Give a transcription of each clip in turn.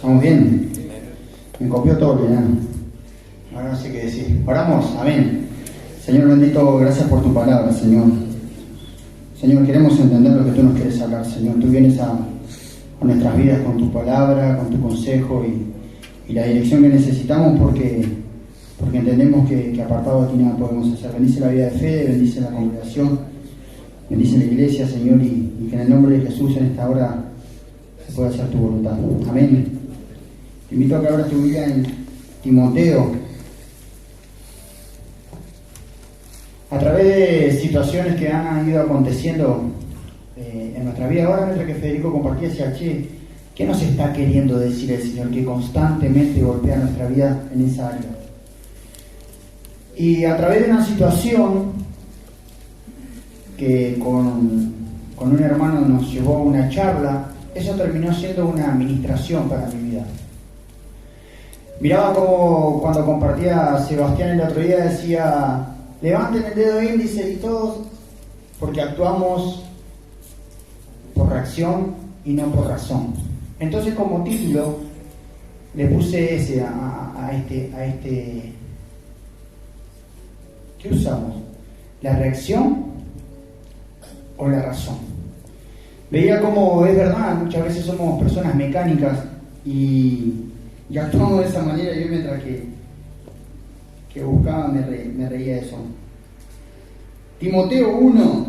¿Estamos bien? Me copió todo, Leonardo. Ahora no sé qué decir. Oramos, amén. Señor bendito, gracias por tu palabra, Señor. Señor, queremos entender lo que tú nos quieres hablar, Señor. Tú vienes a nuestras vidas con tu palabra, con tu consejo y la dirección que necesitamos porque entendemos que apartado de ti nada podemos hacer. Bendice la vida de Fede, bendice la congregación, bendice la iglesia, Señor, y que en el nombre de Jesús en esta hora se pueda hacer tu voluntad. Amén. Te invito a que abras tu Biblia en Timoteo. A través de situaciones que han ido aconteciendo en nuestra vida, ahora mientras que Federico compartía, decía, che, ¿qué nos está queriendo decir el Señor que constantemente golpea nuestra vida en esa área? Y a través de una situación que con un hermano nos llevó a una charla, eso terminó siendo una administración para mi vida. Miraba como cuando compartía Sebastián el otro día, decía, levanten el dedo índice y todos, porque actuamos por reacción y no por razón. Entonces, como título le puse ese a este ¿qué usamos? ¿La reacción o la razón? Veía como es verdad, muchas veces somos personas mecánicas y actuamos de esa manera. Yo mientras que buscaba me reía de eso. Timoteo 1,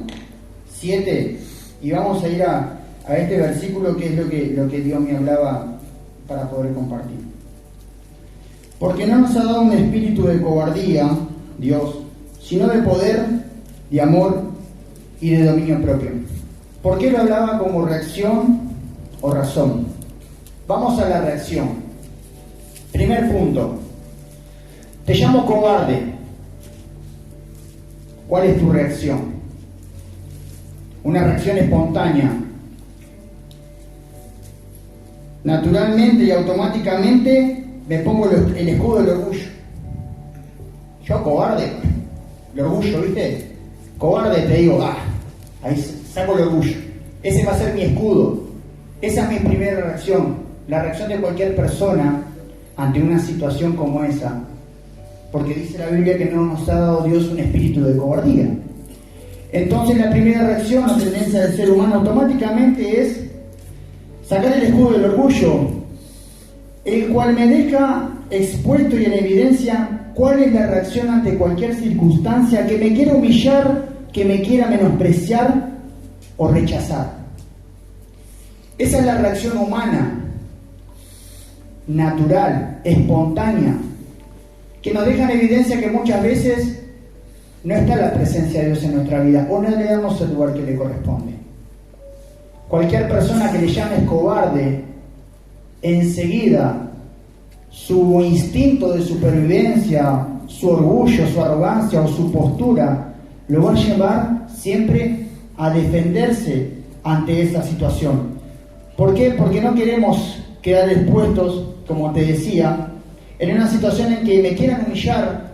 7, y vamos a ir a este versículo que es lo que Dios me hablaba para poder compartir. Porque no nos ha dado un espíritu de cobardía, Dios, sino de poder, de amor y de dominio propio. ¿Por qué lo hablaba como reacción o razón? Vamos a la reacción. Primer punto. Te llamo cobarde. ¿Cuál es tu reacción? Una reacción espontánea. Naturalmente y automáticamente me pongo el escudo del orgullo. Yo cobarde. El orgullo, ¿viste? Cobarde, te digo, ahí saco el orgullo. Ese va a ser mi escudo. Esa es mi primera reacción. La reacción de cualquier persona ante una situación como esa. Porque dice la Biblia que no nos ha dado Dios un espíritu de cobardía. Entonces la primera reacción, la tendencia del ser humano automáticamente es sacar el escudo del orgullo, el cual me deja expuesto y en evidencia cuál es la reacción ante cualquier circunstancia que me quiera humillar, que me quiera menospreciar o rechazar. Esa es la reacción humana, natural, espontánea, que nos deja en evidencia que muchas veces no está la presencia de Dios en nuestra vida o no le damos el lugar que le corresponde. Cualquier persona que le llames cobarde, enseguida su instinto de supervivencia, su orgullo, su arrogancia o su postura lo va a llevar siempre a defenderse ante esa situación. ¿Por qué? Porque no queremos quedar expuestos, como te decía, en una situación en que me quieran humillar,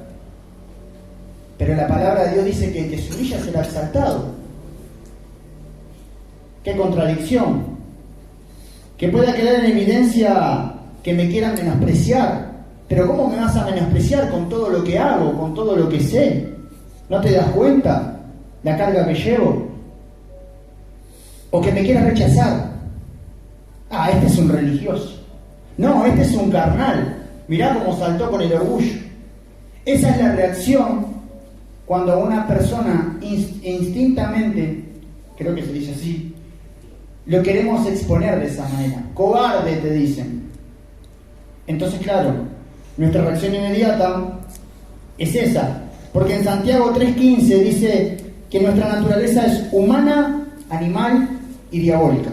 pero la palabra de Dios dice que el que se humilla será exaltado. ¡Qué contradicción! Que pueda quedar en evidencia que me quieran menospreciar. Pero ¿cómo me vas a menospreciar con todo lo que hago, con todo lo que sé? ¿No te das cuenta la carga que llevo? O que me quieras rechazar. Este es un religioso. No, este es un carnal. Mirá cómo saltó con el orgullo. Esa es la reacción cuando una persona instintamente, creo que se dice así, lo queremos exponer de esa manera. Cobarde, te dicen. Entonces, claro, nuestra reacción inmediata es esa. Porque en Santiago 3:15 dice que nuestra naturaleza es humana, animal y diabólica.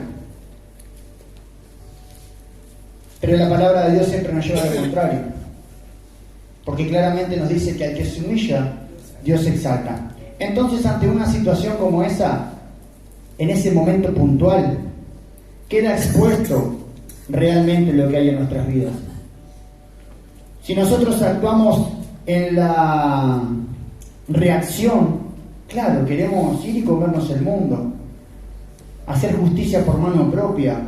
Pero la palabra de Dios siempre nos lleva al contrario. Porque claramente nos dice que al que se humilla, Dios exalta. Entonces, ante una situación como esa, en ese momento puntual, queda expuesto realmente lo que hay en nuestras vidas. Si nosotros actuamos en la reacción, claro, queremos ir y comernos el mundo, hacer justicia por mano propia,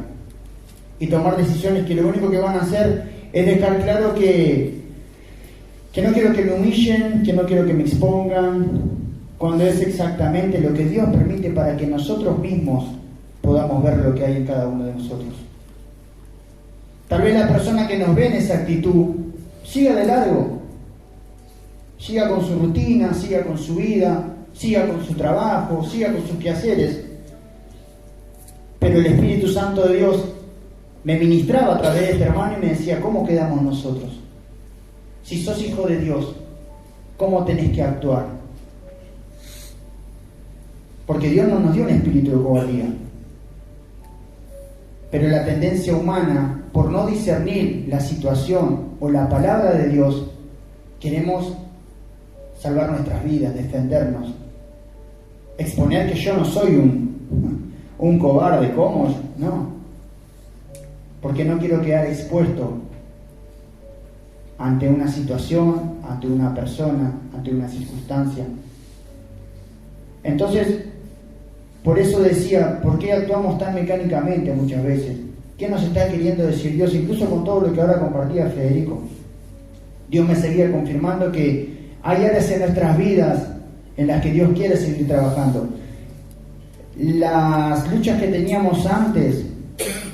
y tomar decisiones que lo único que van a hacer es dejar claro que no quiero que me humillen, que no quiero que me expongan, cuando es exactamente lo que Dios permite para que nosotros mismos podamos ver lo que hay en cada uno de nosotros. Tal vez la persona que nos ve en esa actitud siga de largo, siga con su rutina, siga con su vida, siga con su trabajo, siga con sus quehaceres, pero el Espíritu Santo de Dios me ministraba a través de este hermano y me decía, ¿cómo quedamos nosotros? Si sos hijo de Dios, ¿cómo tenés que actuar? Porque Dios no nos dio un espíritu de cobardía. Pero la tendencia humana, por no discernir la situación o la palabra de Dios, queremos salvar nuestras vidas, defendernos, exponer que yo no soy un cobarde, ¿cómo? No, porque no quiero quedar expuesto ante una situación, ante una persona, ante una circunstancia. Entonces, por eso decía, ¿por qué actuamos tan mecánicamente muchas veces? ¿Qué nos está queriendo decir Dios? Incluso con todo lo que ahora compartía Federico, Dios me seguía confirmando que hay áreas en nuestras vidas en las que Dios quiere seguir trabajando. Las luchas que teníamos antes,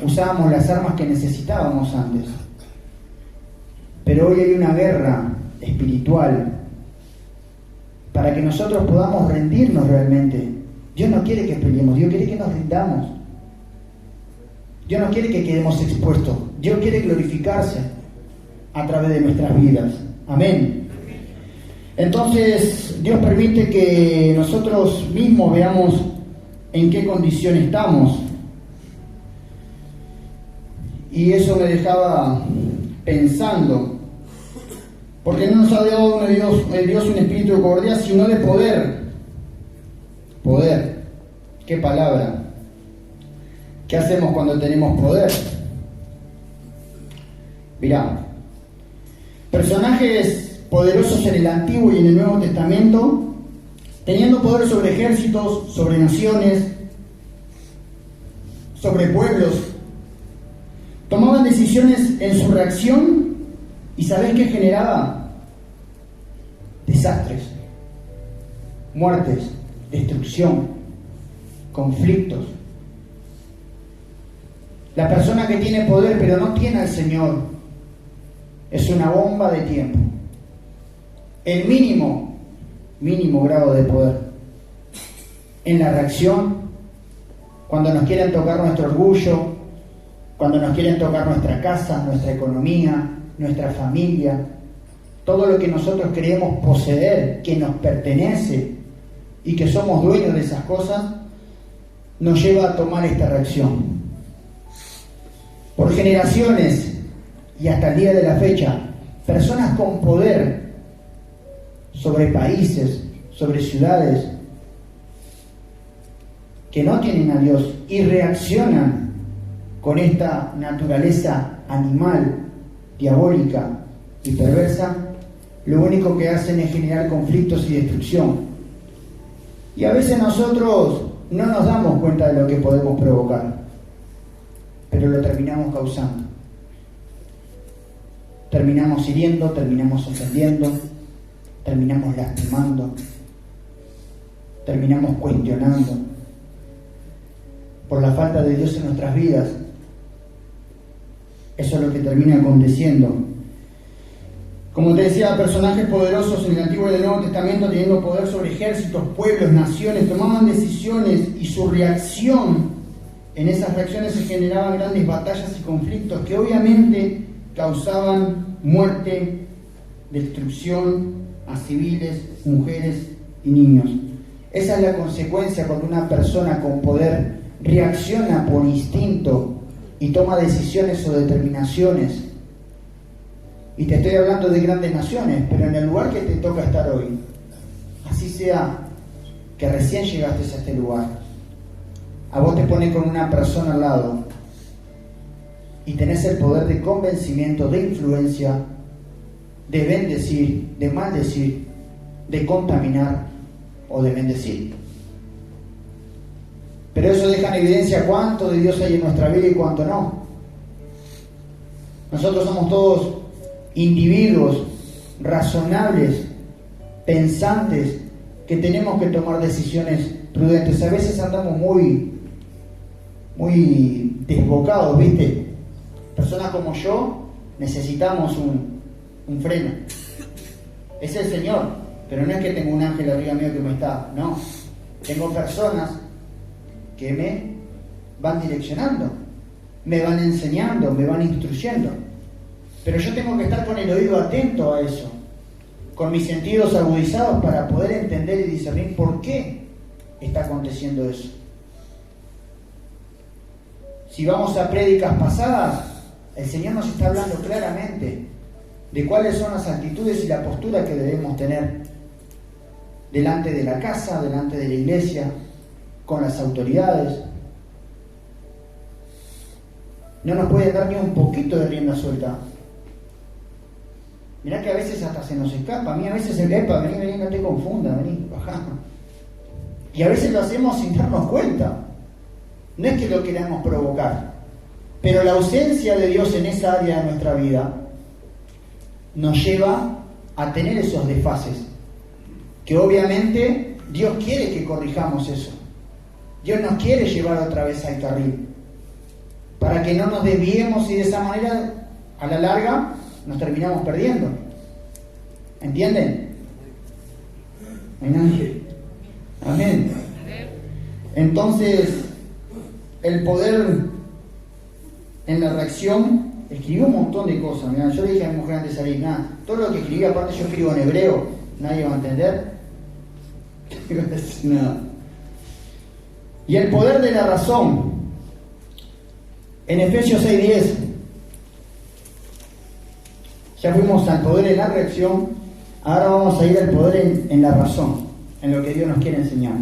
usábamos las armas que necesitábamos antes. Pero hoy hay una guerra espiritual para que nosotros podamos rendirnos realmente. Dios no quiere que peleemos, Dios quiere que nos rindamos. Dios no quiere que quedemos expuestos. Dios quiere glorificarse a través de nuestras vidas. Amén. Entonces, Dios permite que nosotros mismos veamos en qué condición estamos. Y eso me dejaba pensando, porque no nos ha dado Dios un espíritu de cobardía, sino de poder. Poder. ¿Qué palabra? ¿Qué hacemos cuando tenemos poder? Mirá, personajes poderosos en el Antiguo y en el Nuevo Testamento, teniendo poder sobre ejércitos, sobre naciones, sobre pueblos, tomaban decisiones en su reacción y ¿sabés qué generaba? Desastres, muertes, destrucción, conflictos. La persona que tiene poder pero no tiene al Señor es una bomba de tiempo. El mínimo grado de poder en la reacción, cuando nos quieren tocar nuestro orgullo, cuando nos quieren tocar nuestra casa, nuestra economía, nuestra familia, todo lo que nosotros creemos poseer, que nos pertenece y que somos dueños de esas cosas, nos lleva a tomar esta reacción. Por generaciones y hasta el día de la fecha, personas con poder sobre países, sobre ciudades, que no tienen a Dios y reaccionan con esta naturaleza animal, diabólica y perversa, lo único que hacen es generar conflictos y destrucción. Y a veces nosotros no nos damos cuenta de lo que podemos provocar, pero lo terminamos causando. Terminamos hiriendo, terminamos ofendiendo, terminamos lastimando, terminamos cuestionando. Por la falta de Dios en nuestras vidas, eso es lo que termina aconteciendo. Como te decía, personajes poderosos en el Antiguo y el Nuevo Testamento, teniendo poder sobre ejércitos, pueblos, naciones, tomaban decisiones y su reacción, en esas reacciones se generaban grandes batallas y conflictos que obviamente causaban muerte, destrucción a civiles, mujeres y niños. Esa es la consecuencia cuando una persona con poder reacciona por instinto y toma decisiones o determinaciones. Y te estoy hablando de grandes naciones, pero en el lugar que te toca estar hoy, así sea que recién llegaste a este lugar, a vos te ponen con una persona al lado y tenés el poder de convencimiento, de influencia, de bendecir, de maldecir, de contaminar o de bendecir. Pero eso deja en evidencia cuánto de Dios hay en nuestra vida y cuánto no. Nosotros somos todos individuos razonables, pensantes, que tenemos que tomar decisiones prudentes. A veces andamos muy desbocados, ¿viste? Personas como yo necesitamos un freno. Es el Señor, pero no es que tengo un ángel arriba mío que me está, no. Tengo personas que me van direccionando, me van enseñando, me van instruyendo. Pero yo tengo que estar con el oído atento a eso, con mis sentidos agudizados para poder entender y discernir por qué está aconteciendo eso. Si vamos a prédicas pasadas, el Señor nos está hablando claramente de cuáles son las actitudes y la postura que debemos tener delante de la casa, delante de la iglesia, con las autoridades. No nos puede dar ni un poquito de rienda suelta. Mirá que a veces hasta se nos escapa. A mí a veces se me escapa, vení, no te confundas, vení, bajá. Y a veces lo hacemos sin darnos cuenta. No es que lo queramos provocar, pero la ausencia de Dios en esa área de nuestra vida nos lleva a tener esos desfases, que obviamente Dios quiere que corrijamos eso. Dios nos quiere llevar otra vez al carril, para que no nos desviemos y de esa manera, a la larga, nos terminamos perdiendo. ¿Entienden? Amén. Entonces, el poder en la reacción, escribí un montón de cosas. Mirá, yo le dije a mi mujer antes de salir, nada, todo lo que escribí, aparte yo escribo en hebreo, nadie va a entender. Nada. Y el poder de la razón, en Efesios 6:10, ya fuimos al poder en la reacción, ahora vamos a ir al poder en la razón, en lo que Dios nos quiere enseñar.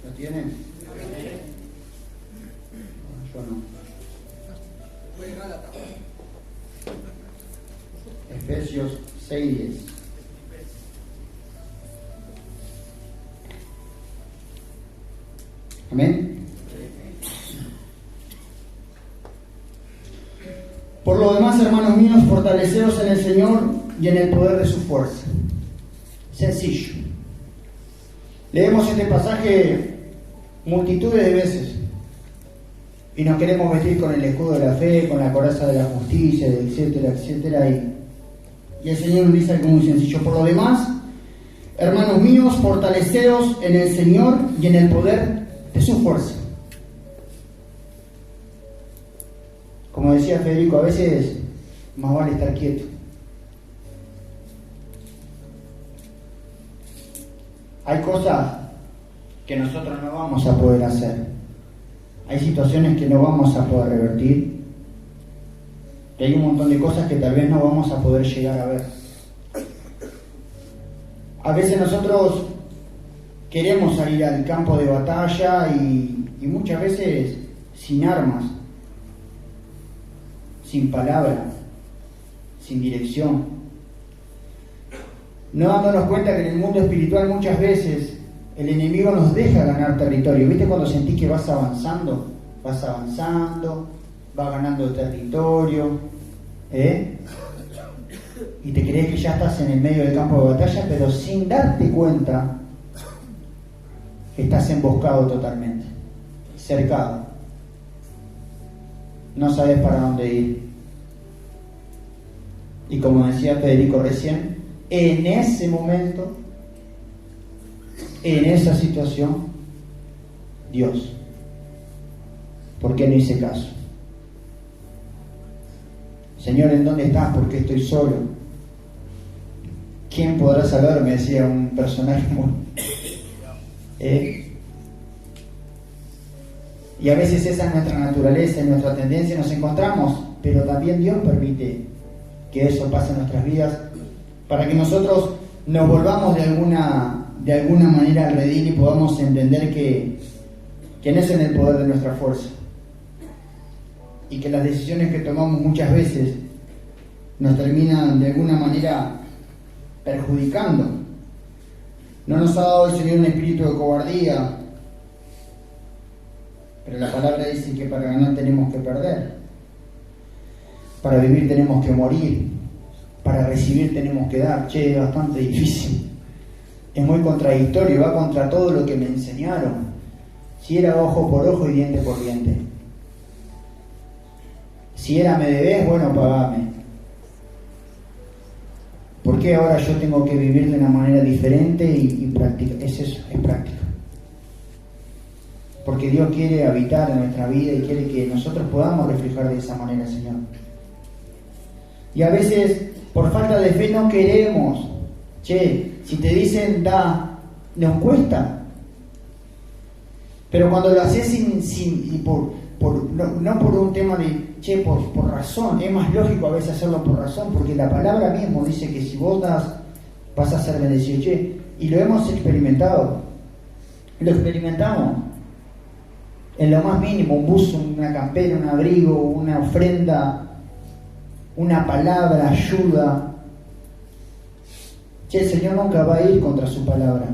¿Lo tienen? Yo no. Efesios 6:10. Amén. Por lo demás, hermanos míos, fortaleceos en el Señor y en el poder de su fuerza. Sencillo. Leemos este pasaje multitudes de veces y nos queremos vestir con el escudo de la fe, con la coraza de la justicia, etcétera, etcétera, y el Señor nos dice algo muy sencillo. Por lo demás, hermanos míos, fortaleceos en el Señor y en el poder de su fuerza. Como decía Federico, a veces más vale estar quieto. Hay cosas que nosotros no vamos a poder hacer. Hay situaciones que no vamos a poder revertir. Y hay un montón de cosas que tal vez no vamos a poder llegar a ver. A veces nosotros queremos salir al campo de batalla y muchas veces sin armas, sin palabra, sin dirección. No dándonos cuenta que en el mundo espiritual muchas veces el enemigo nos deja ganar territorio. ¿Viste cuando sentís que vas avanzando, vas ganando territorio, y te crees que ya estás en el medio del campo de batalla, pero sin darte cuenta que estás emboscado totalmente, cercado, no sabes para dónde ir? Y como decía Federico recién, en ese momento, en esa situación, Dios, ¿por qué no hice caso? Señor, ¿en dónde estás? ¿Por qué estoy solo? ¿Quién podrá salvarme? Decía un personaje muy... Y a veces esa es nuestra naturaleza, nuestra tendencia, nos encontramos, pero también Dios permite que eso pase en nuestras vidas para que nosotros nos volvamos de alguna manera al redil y podamos entender que no es en el poder de nuestra fuerza y que las decisiones que tomamos muchas veces nos terminan de alguna manera perjudicando. No nos ha dado el Señor un espíritu de cobardía, pero la palabra dice que para ganar tenemos que perder, para vivir tenemos que morir, para recibir tenemos que dar. Es bastante difícil, es muy contradictorio, va contra todo lo que me enseñaron. Si era ojo por ojo y diente por diente, si era me debes, bueno, pagame. ¿Por qué ahora yo tengo que vivir de una manera diferente y práctica? Es eso, es práctica. Porque Dios quiere habitar en nuestra vida y quiere que nosotros podamos reflejar de esa manera, Señor. Y a veces, por falta de fe, no queremos. Si te dicen da, nos cuesta. Pero cuando lo haces no por un tema de, por razón, es más lógico a veces hacerlo por razón, porque la palabra mismo dice que si vos das, vas a ser bendecido. Y lo hemos experimentado. Lo experimentamos. En lo más mínimo, un buzo, una campera, un abrigo, una ofrenda, una palabra, ayuda. El Señor nunca va a ir contra su palabra.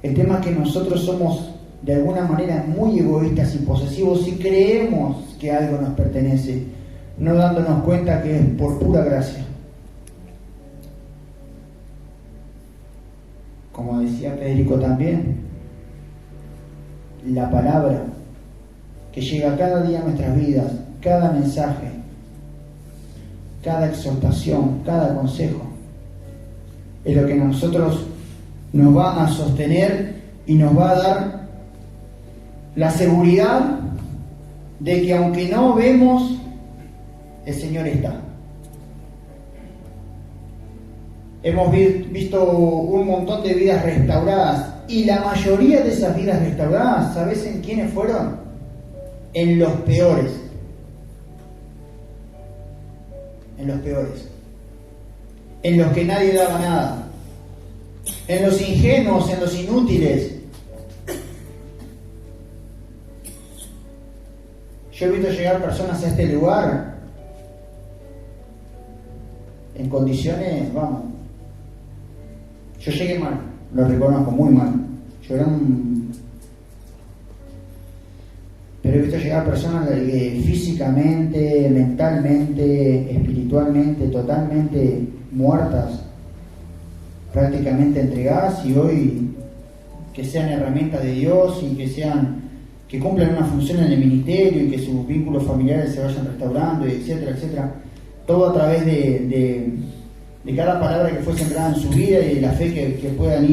El tema es que nosotros somos de alguna manera muy egoístas y posesivos y creemos que algo nos pertenece, no dándonos cuenta que es por pura gracia. Como decía Federico también, la palabra que llega cada día a nuestras vidas, cada mensaje, cada exhortación, cada consejo, es lo que nosotros nos va a sostener y nos va a dar la seguridad de que aunque no vemos, el Señor está. Hemos visto un montón de vidas restauradas y la mayoría de esas vidas restauradas, ¿sabes en quiénes fueron? En los peores. En los peores. En los que nadie daba nada. En los ingenuos, en los inútiles. Yo he visto llegar personas a este lugar en condiciones, vamos. Yo llegué mal, lo reconozco, muy mal. Yo era Pero he visto llegar personas que físicamente, mentalmente, espiritualmente, totalmente muertas, prácticamente entregadas, y hoy que sean herramientas de Dios y que cumplan una función en el ministerio y que sus vínculos familiares se vayan restaurando, etcétera, etcétera. Todo a través de cada palabra que fue sembrada en su vida y de la fe que puedan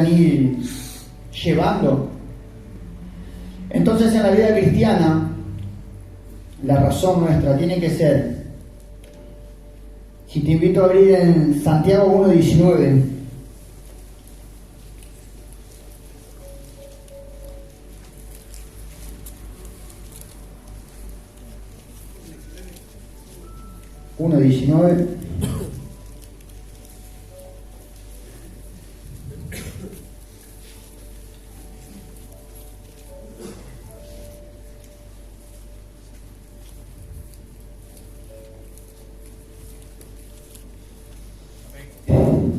ir llevando. Entonces, en la vida cristiana, la razón nuestra tiene que ser, si te invito a abrir en Santiago 1:19,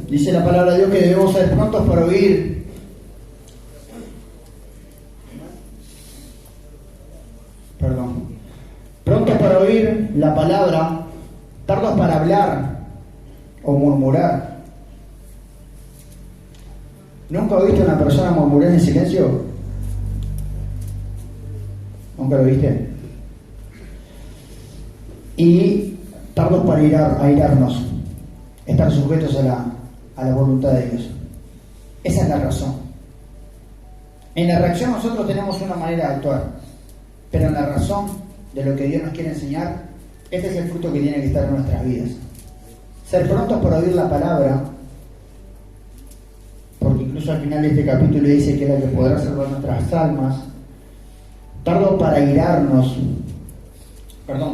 dice la palabra de Dios que debemos ser prontos para oír. Prontos para oír la palabra, tardos para hablar o murmurar. ¿Nunca has visto a una persona murmurar en silencio? ¿Nunca lo viste? Y tardos para airarnos, estar sujetos a la voluntad de Dios. Esa es la razón. En la reacción nosotros tenemos una manera de actuar, pero en la razón de lo que Dios nos quiere enseñar, este es el fruto que tiene que estar en nuestras vidas. Ser prontos para oír la palabra, porque incluso incluso al final de este capítulo dice que es la que podrá salvar nuestras almas. Tardos para irarnos,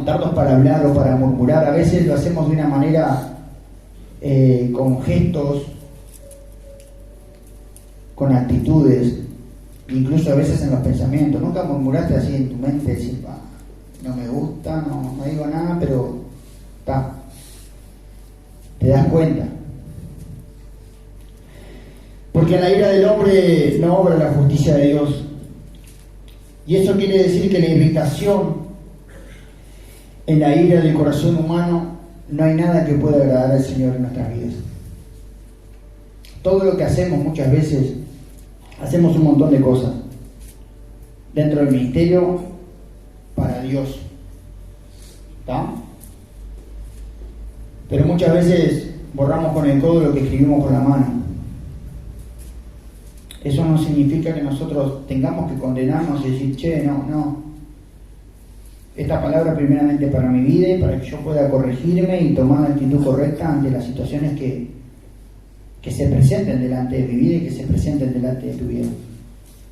tardos para hablar o para murmurar. A veces lo hacemos de una manera con gestos, con actitudes, incluso a veces en los pensamientos. Nunca murmuraste así en tu mente, decir, no me gusta, no digo nada, pero te das cuenta. Porque en la ira del hombre no obra la justicia de Dios. Y eso quiere decir que la irritación en la ira del corazón humano, no hay nada que pueda agradar al Señor en nuestras vidas. Todo lo que hacemos, muchas veces hacemos un montón de cosas dentro del ministerio para Dios, ¿está? Pero muchas veces borramos con el codo lo que escribimos con la mano. Eso no significa que nosotros tengamos que condenarnos y decir, no. Esta palabra primeramente para mi vida y para que yo pueda corregirme y tomar la actitud correcta ante las situaciones que se presenten delante de mi vida y que se presenten delante de tu vida.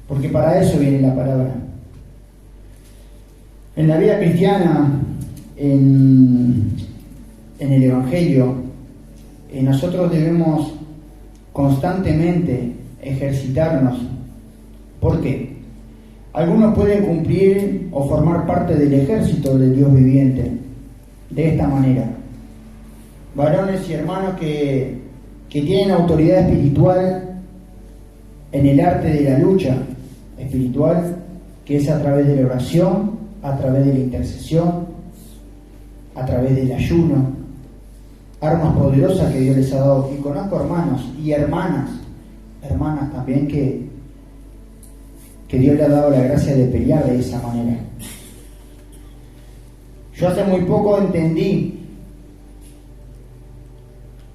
Porque para eso viene la palabra. En la vida cristiana, en el Evangelio, nosotros debemos constantemente ejercitarnos. ¿Por qué? Algunos pueden cumplir o formar parte del ejército del Dios viviente de esta manera. Varones y hermanos que tienen autoridad espiritual en el arte de la lucha espiritual, que es a través de la oración, a través de la intercesión, a través del ayuno, armas poderosas que Dios les ha dado. Y conozco hermanos y hermanas también que Dios le ha dado la gracia de pelear de esa manera. Yo hace muy poco entendí,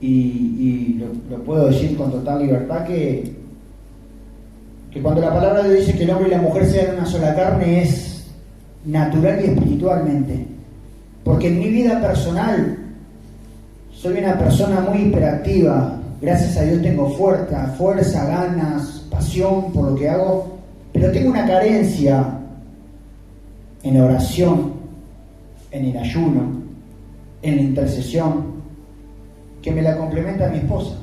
y lo puedo decir con total libertad, que cuando la palabra de Dios dice que el hombre y la mujer sean una sola carne, es natural y espiritualmente. Porque en mi vida personal soy una persona muy hiperactiva. Gracias a Dios tengo fuerza, ganas, pasión por lo que hago, pero tengo una carencia en la oración, en el ayuno, en la intercesión, que me la complementa mi esposa.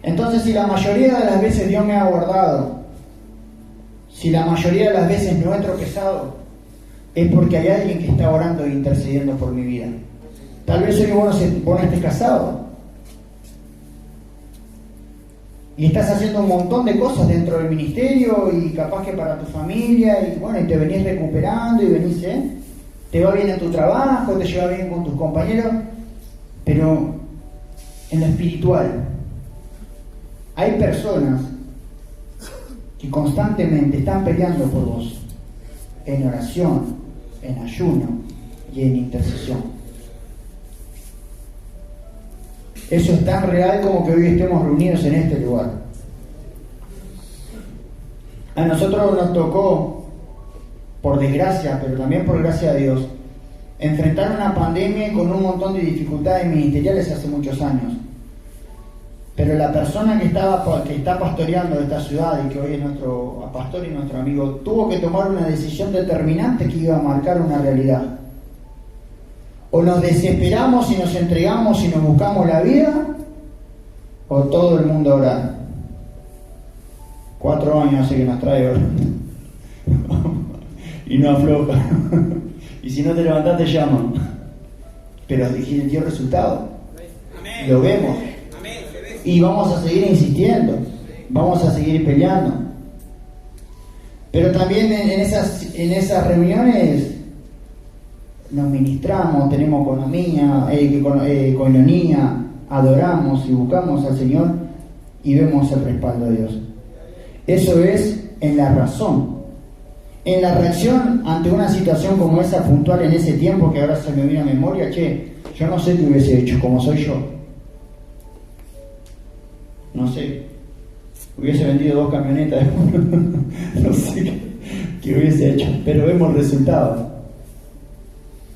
Entonces, si la mayoría de las veces Dios me ha guardado, si la mayoría de las veces no he tropezado, es porque hay alguien que está orando e intercediendo por mi vida. Tal vez hoy vos no estés casado y estás haciendo un montón de cosas dentro del ministerio y capaz que para tu familia, y te venís recuperando y venís, te va bien en tu trabajo, te lleva bien con tus compañeros, pero en lo espiritual hay personas que constantemente están peleando por vos en oración, en ayuno y en intercesión. Eso es tan real como que hoy estemos reunidos en este lugar. A nosotros nos tocó, por desgracia, pero también por gracia de Dios, enfrentar una pandemia con un montón de dificultades ministeriales hace muchos años. Pero la persona que está pastoreando esta ciudad y que hoy es nuestro pastor y nuestro amigo, tuvo que tomar una decisión determinante que iba a marcar una realidad. O nos desesperamos y nos entregamos y nos buscamos la vida, o todo el mundo orar. 4 años hace que nos trae ahora. Y no afloja. Y si no te levantás te llaman. Pero dio resultado. Lo vemos. Y vamos a seguir insistiendo. Vamos a seguir peleando. Pero también en esas reuniones nos ministramos, tenemos coinonía, adoramos y buscamos al Señor y vemos el respaldo de Dios. Eso es en la razón. En la reacción ante una situación como esa puntual en ese tiempo, que ahora se me viene a memoria, yo no sé qué hubiese hecho, como soy yo. No sé, hubiese vendido 2 camionetas, no sé qué hubiese hecho, pero vemos el resultado.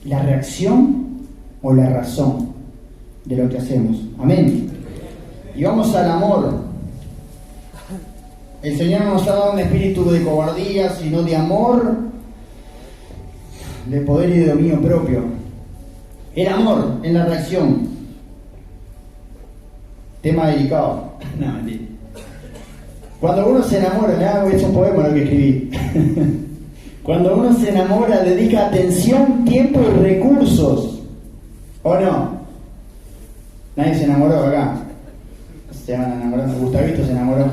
La reacción o la razón de lo que hacemos. Amén. Y vamos al amor. El Señor no nos ha dado un espíritu de cobardía, sino de amor, de poder y de dominio propio. El amor en la reacción. Tema delicado. No, mentira. Cuando uno se enamora, es un poema lo que escribí. Cuando uno se enamora, dedica atención, tiempo y recursos. ¿O no? Nadie se enamoró acá. Se van a enamorar. Gustavito se enamoró.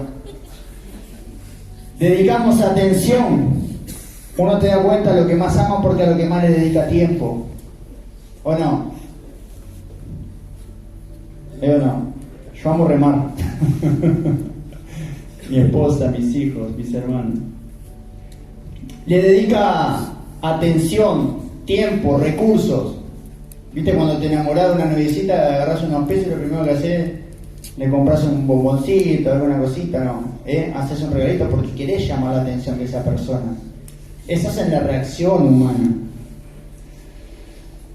Dedicamos atención. Uno te da cuenta de lo que más ama porque a lo que más le dedica tiempo. ¿O no? ¿O no? Yo amo remar. Mi esposa, mis hijos, mis hermanos. Le dedica atención, tiempo, recursos. ¿Viste cuando te enamorás de una noviecita, agarrás unos pesos y lo primero que haces, le compras un bomboncito, alguna cosita? No. Haces un regalito porque querés llamar la atención de esa persona. Esa es la reacción humana.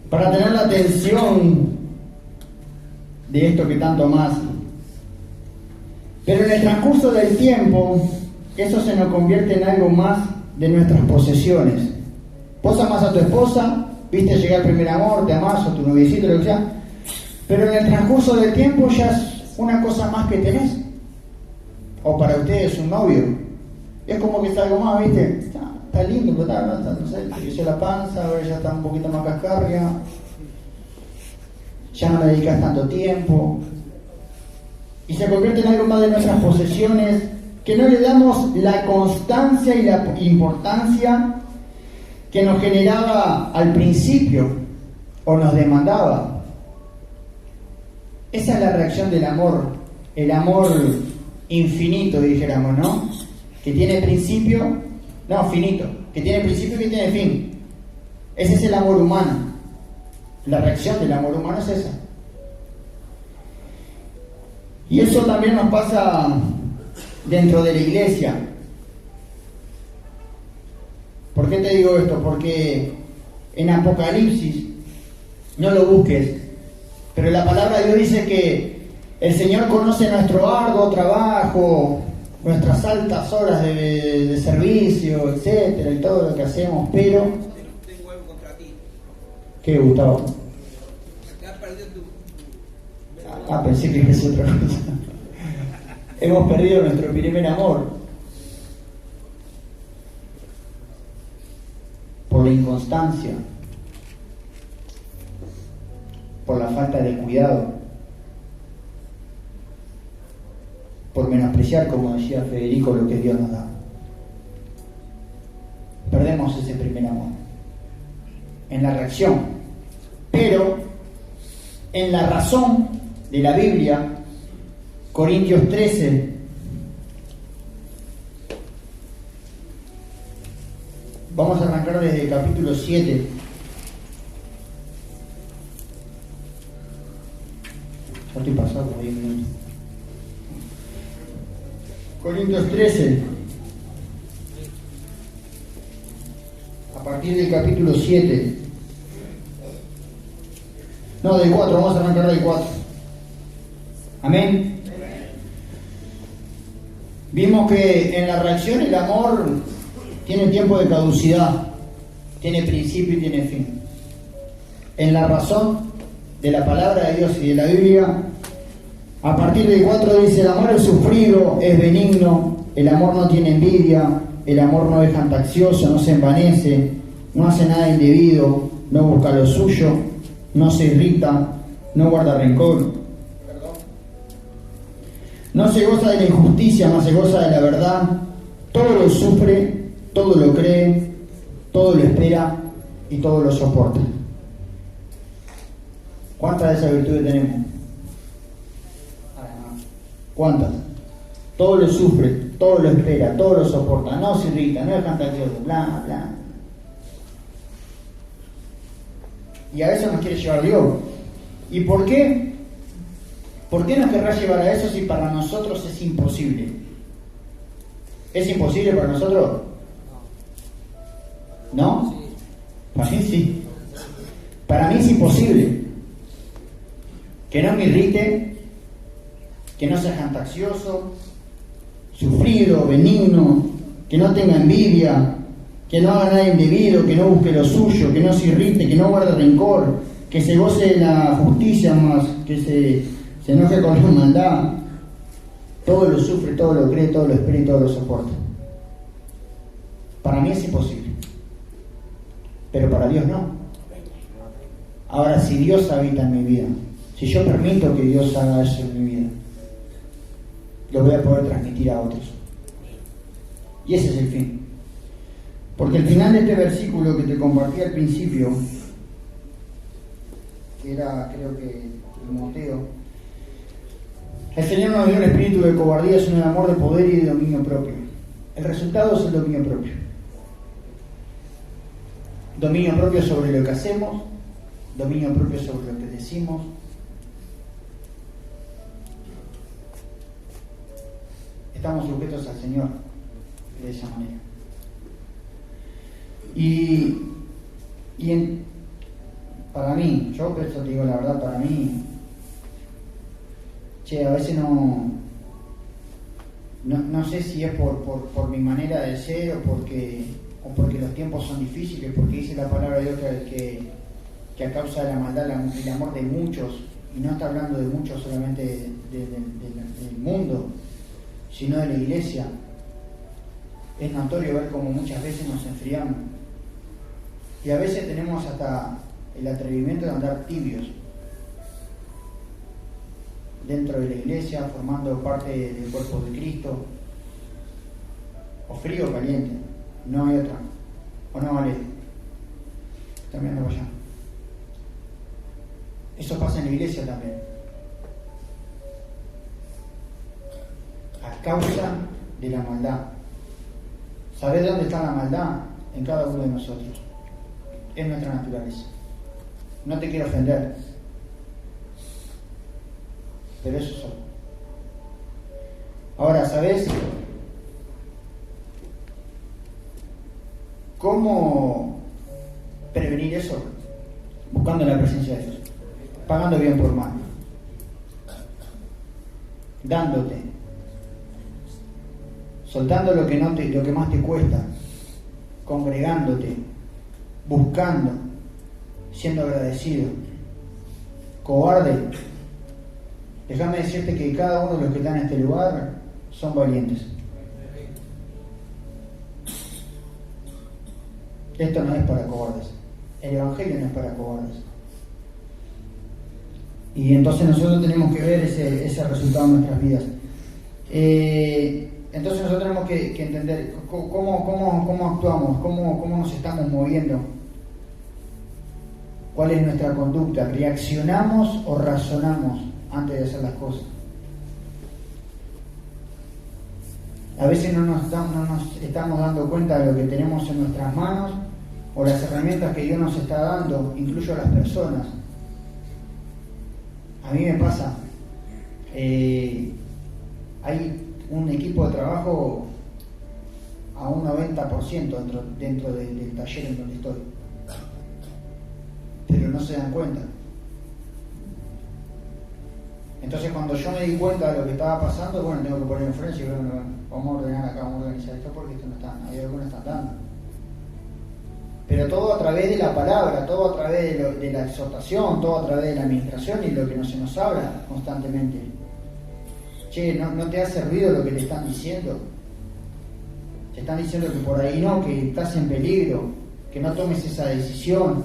Para tener la atención de esto que tanto más. Pero en el transcurso del tiempo, eso se nos convierte en algo más de nuestras posesiones. Vos amás a tu esposa, viste llegar el primer amor, te amás, o tu noviecito, lo que sea, pero en el transcurso del tiempo ya es una cosa más que tenés. O para ustedes un novio. Es como que es algo más, viste, está lindo, pero no sé, te creció la panza, ahora ya está un poquito más cascarria, ya no le dedicas tanto tiempo. Y se convierte en algo más de nuestras posesiones, que no le damos la constancia y la importancia que nos generaba al principio o nos demandaba. Esa es la reacción del amor, el amor infinito, dijéramos, ¿no? Que tiene principio, no, finito, que tiene principio y que tiene fin. Ese es el amor humano. La reacción del amor humano es esa. Y eso también nos pasa dentro de la iglesia. ¿Por qué te digo esto? Porque en Apocalipsis, no lo busques, pero la palabra de Dios dice que el Señor conoce nuestro arduo trabajo, nuestras altas horas de servicio, etcétera, y todo lo que hacemos, pero... Tengo algo contra ti. ¿Qué, Gustavo? Has perdido tu... Pensé que es otra cosa. Hemos perdido nuestro primer amor por la inconstancia, por la falta de cuidado, por menospreciar, como decía Federico, lo que Dios nos da. Perdemos ese primer amor en la reacción, pero en la razón de la Biblia. Corintios 13, vamos a arrancar desde el capítulo 7. Ya estoy pasado por 10 minutos. Corintios 13, a partir del capítulo 7. No, del 4, vamos a arrancar del 4. Amén. Vimos que en la reacción el amor tiene tiempo de caducidad, tiene principio y tiene fin. En la razón de la palabra de Dios y de la Biblia, a partir del 4 dice: el amor es sufrido, es benigno, el amor no tiene envidia, el amor no es jactancioso, no se envanece, no hace nada indebido, no busca lo suyo, no se irrita, no guarda rencor. No se goza de la injusticia, más se goza de la verdad. Todo lo sufre, todo lo cree, todo lo espera y todo lo soporta. ¿Cuántas de esas virtudes tenemos? ¿Cuántas? Todo lo sufre, todo lo espera, todo lo soporta, no se irrita, no es jactancioso, bla, bla. Y a eso nos quiere llevar Dios. ¿Y por qué? ¿Por qué nos querrá llevar a eso si para nosotros es imposible? ¿Es imposible para nosotros? ¿No? Para mí sí. Para mí es imposible. Que no me irrite, que no sea jactancioso. sufrido, benigno, que no tenga envidia, que no haga nada indebido, que no busque lo suyo, que no se irrite, que no guarde rencor, que se goce de la justicia más, que se enoje con la maldad. Todo lo sufre, todo lo cree, todo lo espera y todo lo soporta. Para mí es imposible, pero para Dios no. Ahora, si Dios habita en mi vida, si yo permito que Dios haga eso en mi vida, lo voy a poder transmitir a otros. Y ese es el fin. Porque el final de este versículo que te compartí al principio, que era, creo que, Timoteo, el Señor no nos dio un espíritu de cobardía, sino de amor, de poder y de dominio propio. El resultado es el dominio propio. Dominio propio sobre lo que hacemos, dominio propio sobre lo que decimos. Estamos sujetos al Señor de esa manera. Para mí, yo esto te digo la verdad, para mí, a veces no sé si es por mi manera de ser o porque los tiempos son difíciles, porque dice la palabra de Dios que a causa de la maldad el amor de muchos, y no está hablando de muchos solamente del mundo, sino de la iglesia. Es notorio ver cómo muchas veces nos enfriamos y a veces tenemos hasta el atrevimiento de andar tibios dentro de la iglesia, formando parte del cuerpo de Cristo, o frío o caliente, no hay otra, o no vale, también no vaya. Eso pasa en la iglesia también, a causa de la maldad. ¿Sabés dónde está la maldad? En cada uno de nosotros, es nuestra naturaleza. No te quiero ofender, pero eso soy. Ahora, ¿sabes cómo prevenir eso? Buscando la presencia de Dios, pagando bien por mal, dándote, soltando lo que más te cuesta, congregándote, buscando, siendo agradecido. Cobarde, déjame decirte que cada uno de los que están en este lugar son valientes. Esto no es para cobardes, el Evangelio no es para cobardes. Y entonces nosotros tenemos que ver ese resultado en nuestras vidas. Entonces nosotros tenemos que entender cómo actuamos, cómo nos estamos moviendo, cuál es nuestra conducta, reaccionamos o razonamos antes de hacer las cosas. A veces no nos estamos dando cuenta de lo que tenemos en nuestras manos o las herramientas que Dios nos está dando, incluyo a las personas. A mí me pasa, hay un equipo de trabajo a un 90% dentro del taller en donde estoy, pero no se dan cuenta. Entonces cuando yo me di cuenta de lo que estaba pasando, bueno, tengo que poner en frente y bueno, vamos a ordenar acá, vamos a organizar esto porque esto no está, hay algo que no están dando. Pero todo a través de la palabra, todo a través de la exhortación, todo a través de la administración y lo que se nos habla constantemente. Che, ¿no te ha servido lo que te están diciendo? Te están diciendo que por ahí no, que estás en peligro, que no tomes esa decisión,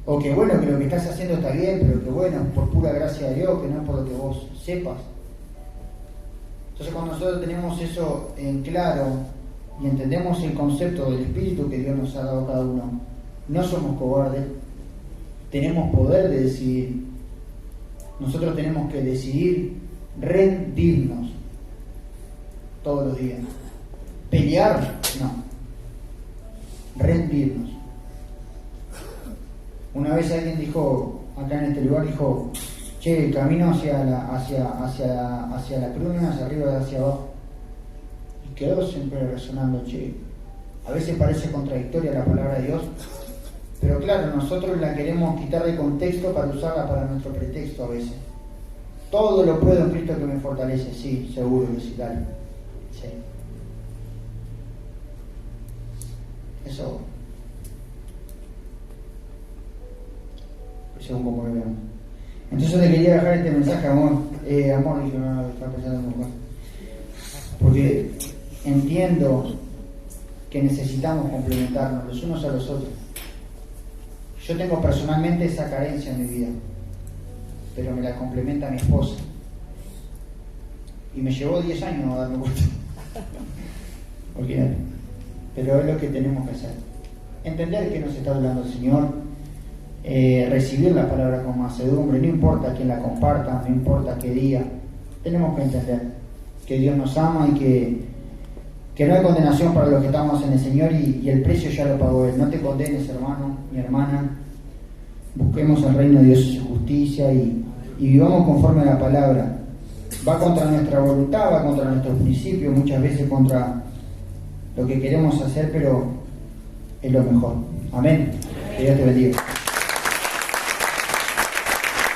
o que bueno, que lo que estás haciendo está bien, pero que bueno, por pura gracia de Dios, que no es por lo que vos sepas. Entonces cuando nosotros tenemos eso en claro y entendemos el concepto del Espíritu que Dios nos ha dado a cada uno, no somos cobardes, tenemos poder de decidir. Nosotros tenemos que decidir rendirnos todos los días. Pelear, no. Rendirnos. Una vez alguien dijo, acá en este lugar, dijo, che, el camino hacia la cruz no es hacia arriba, es hacia abajo. Y quedó siempre resonando, che. A veces parece contradictoria la palabra de Dios, pero claro, nosotros la queremos quitar de contexto para usarla para nuestro pretexto a veces. Todo lo puedo en Cristo que me fortalece, sí, seguro que sí, dale. Sí. Eso. Según como lo veamos. Entonces le quería dejar este mensaje, amor. Amor, dije, no, estaba pensando en mujer. Porque entiendo que necesitamos complementarnos los unos a los otros. Yo tengo personalmente esa carencia en mi vida, pero me la complementa mi esposa. Y me llevó 10 años a darme cuenta. Olvídate. Pero es lo que tenemos que hacer. Entender que nos está hablando el Señor, recibir la palabra con mansedumbre, no importa quién la comparta, no importa qué día. Tenemos que entender que Dios nos ama y que no hay condenación para los que estamos en el Señor y el precio ya lo pagó Él. No te condenes, hermano ni hermana. Busquemos el reino de Dios y su justicia y vivamos conforme a la palabra. Va contra nuestra voluntad, va contra nuestros principios, muchas veces contra lo que queremos hacer, pero es lo mejor. Amén. Que Dios te bendiga.